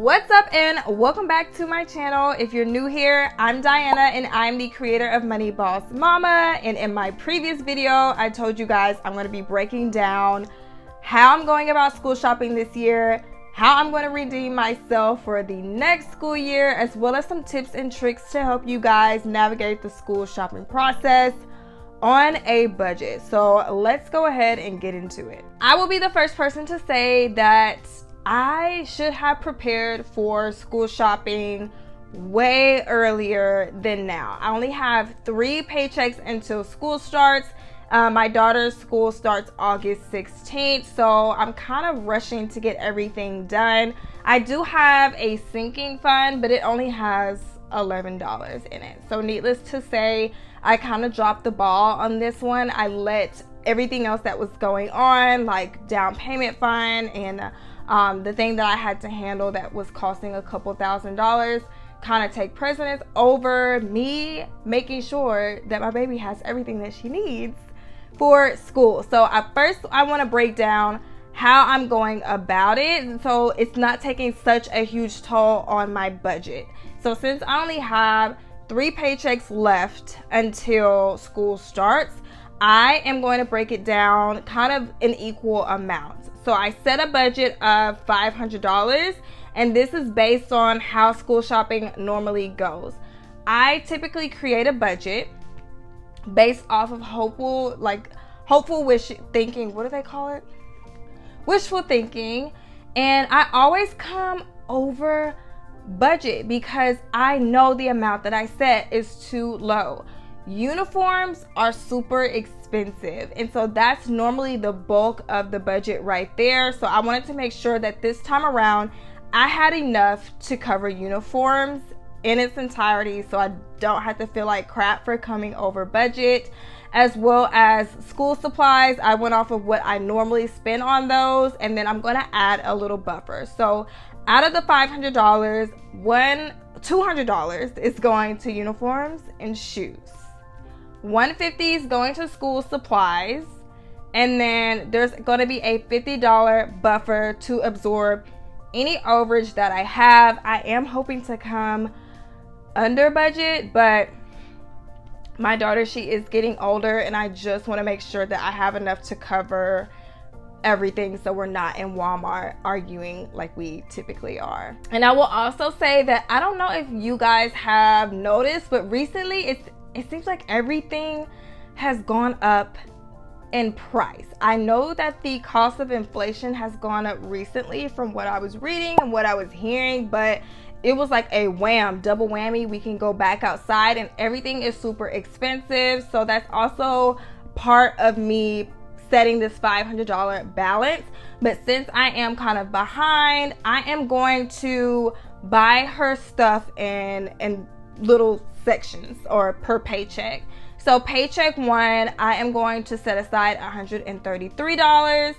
What's up and welcome back to my channel. If you're new here, I'm Diana and I'm the creator of Money Boss Mama, and in my previous video I told you guys I'm going to be breaking down how I'm going about school shopping this year, how I'm going to redeem myself for the next school year, as well as some tips and tricks to help you guys navigate the school shopping process on a budget. So let's go ahead and get into it. I will be the first person to say that I should have prepared for school shopping way earlier than now. I only have 3 paychecks until school starts. My daughter's school starts August 16th, so I'm kind of rushing to get everything done. I do have a sinking fund, but it only has $11 in it. So needless to say, I kind of dropped the ball on this one. I let everything else that was going on, like down payment fund and the thing that I had to handle that was costing a couple $1,000s, kind of take precedence over me making sure that my baby has everything that she needs for school. So at first I want to break down how I'm going about it so it's not taking such a huge toll on my budget. So since I only have 3 paychecks left until school starts, I am going to break it down kind of in equal amounts. So I set a budget of $500, and this is based on how school shopping normally goes. I typically create a budget based off of hopeful wish thinking. What do they call it? Wishful thinking. And I always come over budget because I know the amount that I set is too low. Uniforms are super expensive, and so that's normally the bulk of the budget right there. So I wanted to make sure that this time around I had enough to cover uniforms in its entirety, so I don't have to feel like crap for coming over budget. As well as school supplies, I went off of what I normally spend on those, and then I'm going to add a little buffer. So out of the $500, $200 is going to uniforms and shoes. $150 is going to school supplies, and then there's going to be a $50 buffer to absorb any overage that I have. I am hoping to come under budget, but my daughter, she is getting older, and I just want to make sure that I have enough to cover everything so we're not in Walmart arguing like we typically are. And I will also say that I don't know if you guys have noticed, but recently it seems like everything has gone up in price. I know that the cost of inflation has gone up recently from what I was reading and what I was hearing, but it was like a wham, double whammy. We can go back outside and everything is super expensive. So that's also part of me setting this $500 balance. But since I am kind of behind, I am going to buy her stuff in little sections or per paycheck. So paycheck 1, I am going to set aside $133.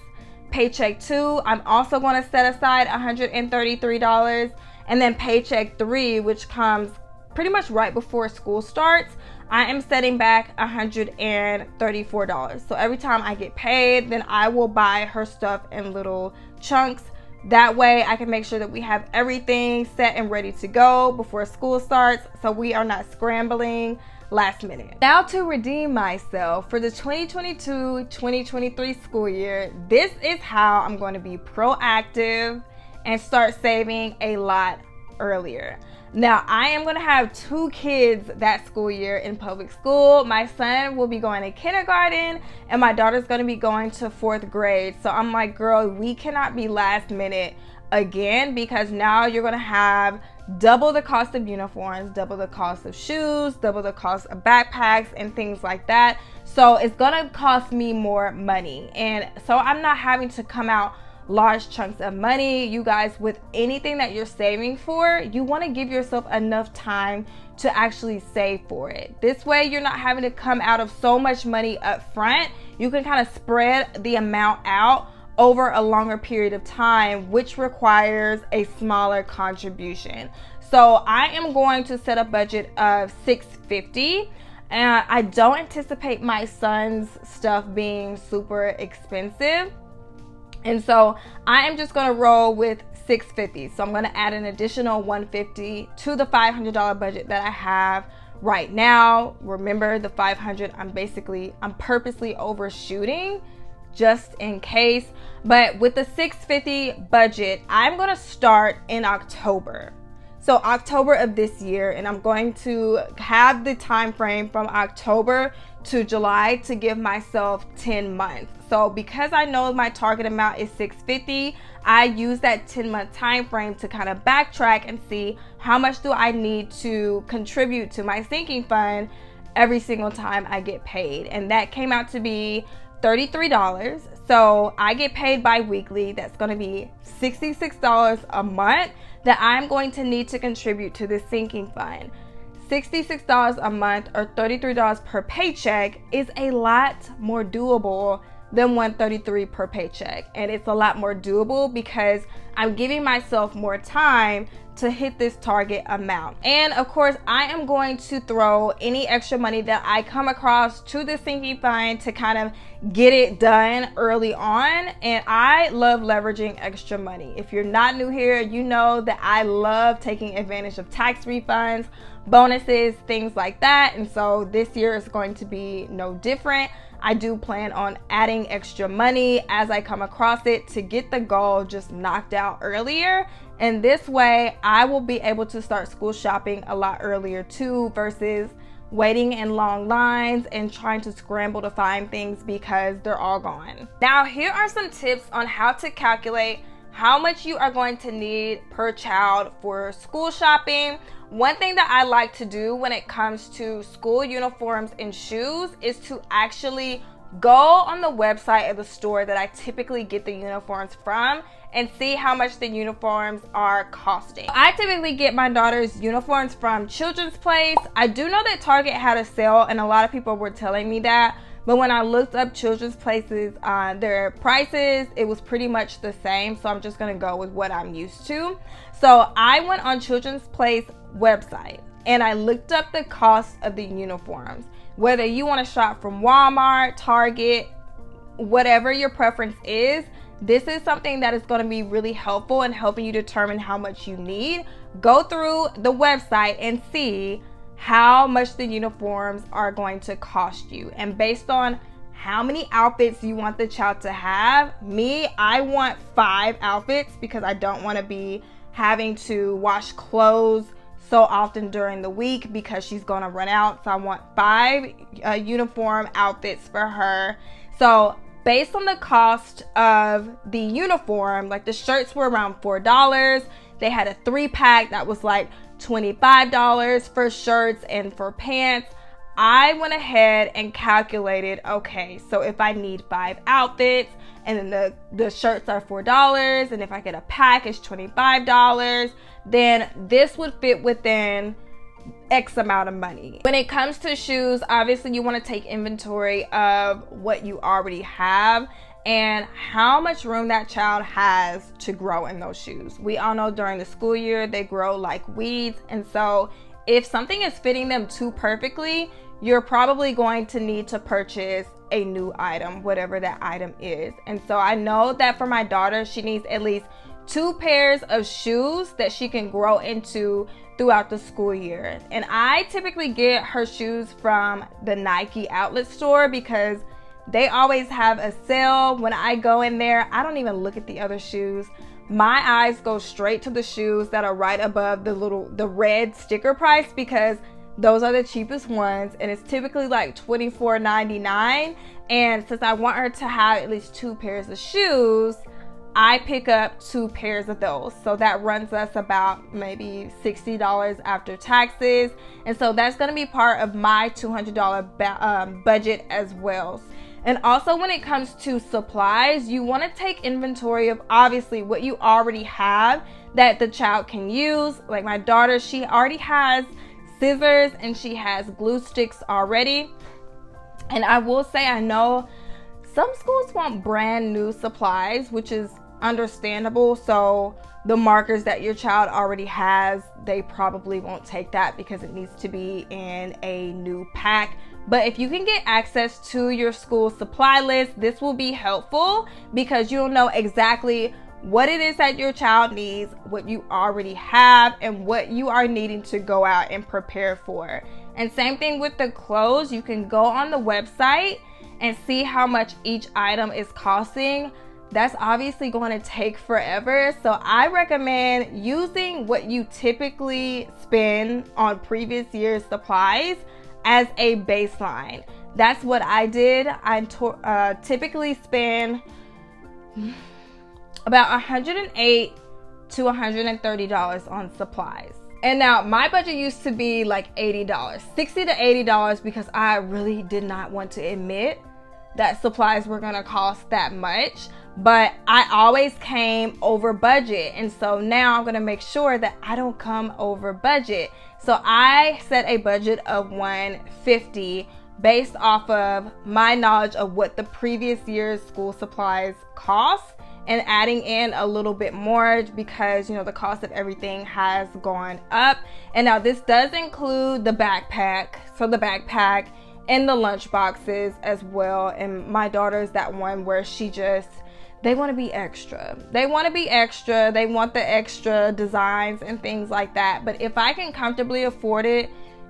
Paycheck 2, I'm also going to set aside $133. And then paycheck 3, which comes pretty much right before school starts, I am setting back $134. So every time I get paid, then I will buy her stuff in little chunks. That way I can make sure that we have everything set and ready to go before school starts, so we are not scrambling last minute. Now to redeem myself for the 2022-2023 school year, this is how I'm going to be proactive and start saving a lot earlier. Now, I am going to have 2 kids that school year in public school. My son will be going to kindergarten and my daughter's going to be going to 4th grade. So I'm like, girl, we cannot be last minute again, because now you're going to have double the cost of uniforms, double the cost of shoes, double the cost of backpacks and things like that. So it's going to cost me more money. And so I'm not having to come out large chunks of money. You guys, with anything that you're saving for, you want to give yourself enough time to actually save for it. This way you're not having to come out of so much money up front. You can kind of spread the amount out over a longer period of time, which requires a smaller contribution. So I am going to set a budget of $650. And I don't anticipate my son's stuff being super expensive. And so I am just gonna roll with $650. So I'm gonna add an additional $150 to the $500 budget that I have right now. Remember, the $500, I'm purposely overshooting just in case. But with the $650 budget, I'm gonna start in October. So October of this year, and I'm going to have the time frame from October to July to give myself 10 months. So because I know my target amount is $650, I use that 10-month time frame to kind of backtrack and see how much do I need to contribute to my sinking fund every single time I get paid. And that came out to be $33. So I get paid bi-weekly. That's going to be $66 a month that I'm going to need to contribute to the sinking fund. $66 a month or $33 per paycheck is a lot more doable than $133 per paycheck. And it's a lot more doable because I'm giving myself more time to hit this target amount. And of course, I am going to throw any extra money that I come across to the sinking fund to kind of get it done early on. And I love leveraging extra money. If you're not new here, you know that I love taking advantage of tax refunds, bonuses, things like that. And so this year is going to be no different. I do plan on adding extra money as I come across it to get the goal just knocked out earlier. And this way I will be able to start school shopping a lot earlier too, versus waiting in long lines and trying to scramble to find things because they're all gone. Now, here are some tips on how to calculate how much you are going to need per child for school shopping. One thing that I like to do when it comes to school uniforms and shoes is to actually go on the website of the store that I typically get the uniforms from and see how much the uniforms are costing. I typically get my daughter's uniforms from Children's Place. I do know that Target had a sale and a lot of people were telling me that, but when I looked up Children's Places, their prices, it was pretty much the same. So I'm just gonna go with what I'm used to. So I went on Children's Place website and I looked up the cost of the uniforms. Whether you want to shop from Walmart, Target, whatever your preference is, this is something that is going to be really helpful in helping you determine how much you need. Go through the website and see how much the uniforms are going to cost you. And based on how many outfits you want the child to have, I want 5 outfits because I don't want to be having to wash clothes so often during the week because she's going to run out. So I want 5 uniform outfits for her. So based on the cost of the uniform, like the shirts were around $4. They had a 3-pack that was like $25 for shirts and for pants. I went ahead and calculated, okay, so if I need 5 outfits and then the shirts are $4, and if I get a pack it's $25, then this would fit within X amount of money. When it comes to shoes, obviously you want to take inventory of what you already have and how much room that child has to grow in those shoes. We all know during the school year they grow like weeds, and so if something is fitting them too perfectly, you're probably going to need to purchase a new item, whatever that item is. And so I know that for my daughter, she needs at least 2 pairs of shoes that she can grow into throughout the school year. And I typically get her shoes from the Nike outlet store because they always have a sale. When I go in there, I don't even look at the other shoes. My eyes go straight to the shoes that are right above the red sticker price because those are the cheapest ones, and it's typically like $24.99. And since I want her to have at least 2 pairs of shoes, I pick up 2 pairs of those. So that runs us about maybe $60 after taxes. And so that's going to be part of my $200 budget as well. And also when it comes to supplies, you want to take inventory of obviously what you already have that the child can use. Like my daughter, she already has scissors and she has glue sticks already. And I will say, I know some schools want brand new supplies, which is understandable. So the markers that your child already has, they probably won't take that because it needs to be in a new pack But if you can get access to your school supply list, this will be helpful because you'll know exactly what it is that your child needs, what you already have, and what you are needing to go out and prepare for. And same thing with the clothes. You can go on the website and see how much each item is costing. That's obviously going to take forever. So I recommend using what you typically spend on previous year's supplies as a baseline. That's what I did. I typically spend about $108 to $130 on supplies. And now my budget used to be like $80, $60 to $80, because I really did not want to admit that supplies were gonna cost that much, but I always came over budget. And so now I'm gonna make sure that I don't come over budget. So I set a budget of $150 based off of my knowledge of what the previous year's school supplies cost, and adding in a little bit more because, you know, the cost of everything has gone up. And now this does include the backpack. So the backpack and the lunch boxes as well. And my daughter's that one where they want to be extra. They want to be extra. They want the extra designs and things like that. But if I can comfortably afford it,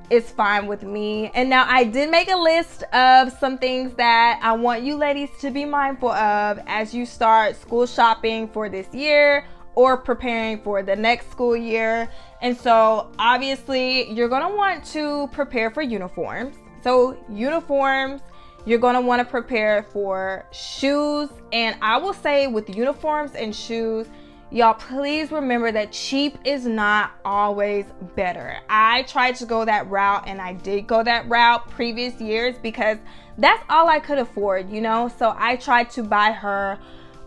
it's fine with me. And now I did make a list of some things that I want you ladies to be mindful of as you start school shopping for this year or preparing for the next school year. And so obviously you're going to want to prepare for uniforms. So uniforms, you're going to want to prepare for shoes. And I will say with uniforms and shoes, y'all, please remember that cheap is not always better. I tried to go that route, and I did go that route previous years because that's all I could afford, you know? So I tried to buy her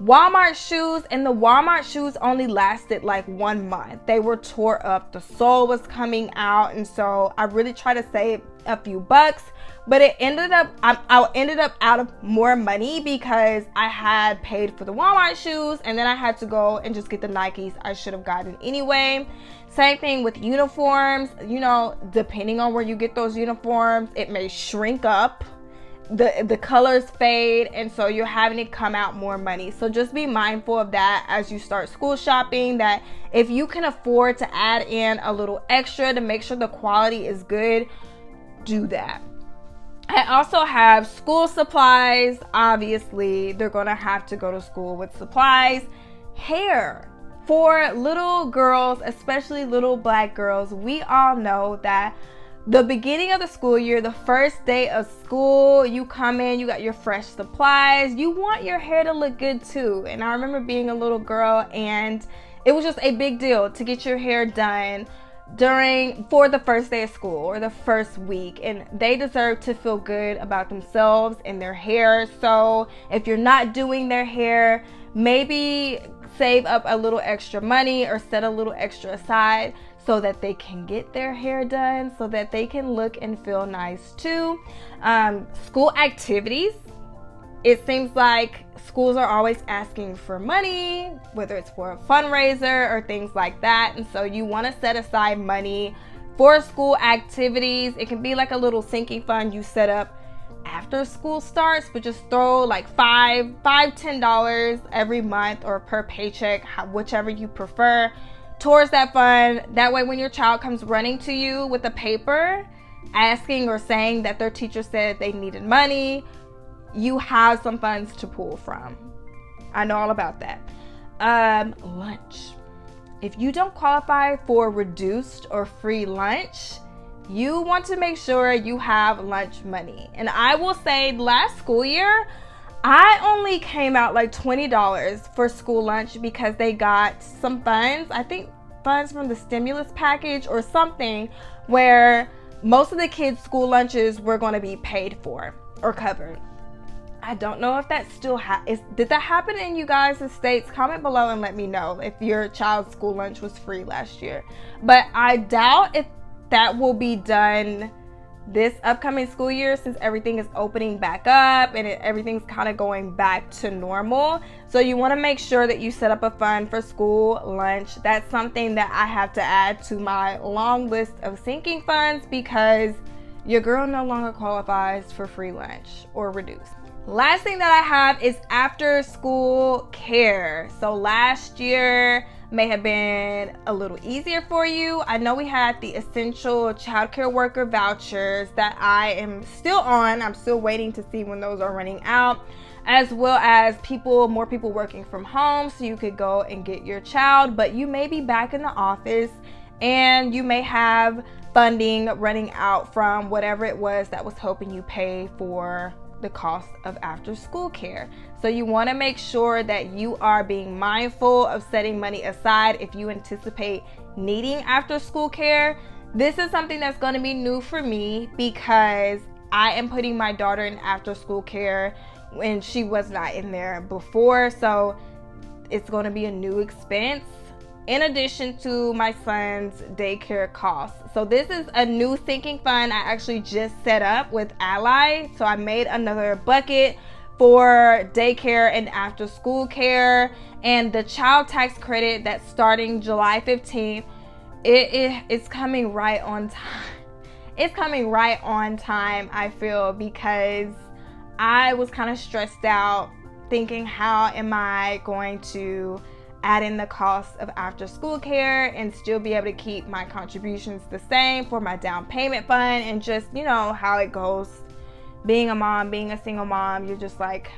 Walmart shoes, and the Walmart shoes only lasted like 1 month. They were tore up. The sole was coming out. And so I really tried to save a few bucks, but I ended up out of more money because I had paid for the Walmart shoes, and then I had to go and just get the Nikes I should have gotten anyway. Same thing with uniforms. You know, depending on where you get those uniforms, it may shrink up. The colors fade, and so you're having to come out more money. So just be mindful of that as you start school shopping, that if you can afford to add in a little extra to make sure the quality is good, do that. I also have school supplies. Obviously, they're going to have to go to school with supplies. Hair. For little girls, especially little black girls, we all know that the beginning of the school year, the first day of school, you come in, you got your fresh supplies. You want your hair to look good too. And I remember being a little girl, and it was just a big deal to get your hair done for the first day of school or the first week, and they deserve to feel good about themselves and their hair. So if you're not doing their hair, maybe save up a little extra money or set a little extra aside so that they can get their hair done, so that they can look and feel nice too. School activities. It seems like schools are always asking for money, whether it's for a fundraiser or things like that. And so you want to set aside money for school activities. It can be like a little sinking fund you set up after school starts, but just throw like $10 every month or per paycheck, whichever you prefer, towards that fund. That way when your child comes running to you with a paper asking or saying that their teacher said they needed money, you have some funds to pull from. I know all about that. Lunch. If you don't qualify for reduced or free lunch, you want to make sure you have lunch money. And I will say last school year, I only came out like $20 for school lunch because they got some funds, I think funds from the stimulus package or something, where most of the kids' school lunches were going to be paid for or covered. I don't know if that still did that happen in you guys' states? Comment below and let me know if your child's school lunch was free last year. But I doubt if that will be done this upcoming school year, since everything is opening back up and everything's kind of going back to normal. So you want to make sure that you set up a fund for school lunch. That's something that I have to add to my long list of sinking funds, because your girl no longer qualifies for free lunch or reduced. Last thing that I have is after school care. So last year may have been a little easier for you. I know we had the essential childcare worker vouchers that I am still on. I'm still waiting to see when those are running out, as well as more people working from home, so you could go and get your child, but you may be back in the office and you may have funding running out from whatever it was that was helping you pay for the cost of after school care. So you want to make sure that you are being mindful of setting money aside if you anticipate needing after school care. This is something that's going to be new for me because I am putting my daughter in after school care when she was not in there before. So it's going to be a new expense in addition to my son's daycare costs. So this is a new sinking fund I actually just set up with Ally. So I made another bucket for daycare and after school care, and the child tax credit that's starting July 15th, it's coming right on time. It's coming right on time, I feel, because I was kind of stressed out thinking, how am I going to add in the cost of after school care and still be able to keep my contributions the same for my down payment fund, and just, you know, how it goes being a mom, being a single mom. You're just like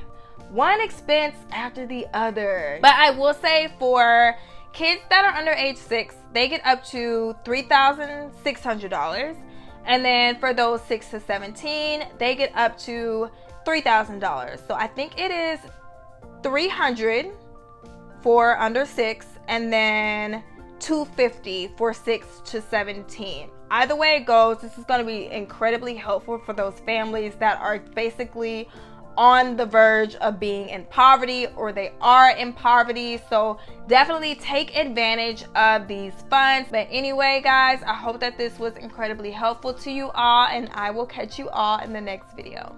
one expense after the other. But I will say, for kids that are under age 6, they get up to $3,600, and then for those 6 to 17, they get up to $3,000. So I think it is $300 for under 6, and then $250 for 6 to 17. Either way it goes, this is going to be incredibly helpful for those families that are basically on the verge of being in poverty, or they are in poverty. So definitely take advantage of these funds. But anyway, guys, I hope that this was incredibly helpful to you all, and I will catch you all in the next video.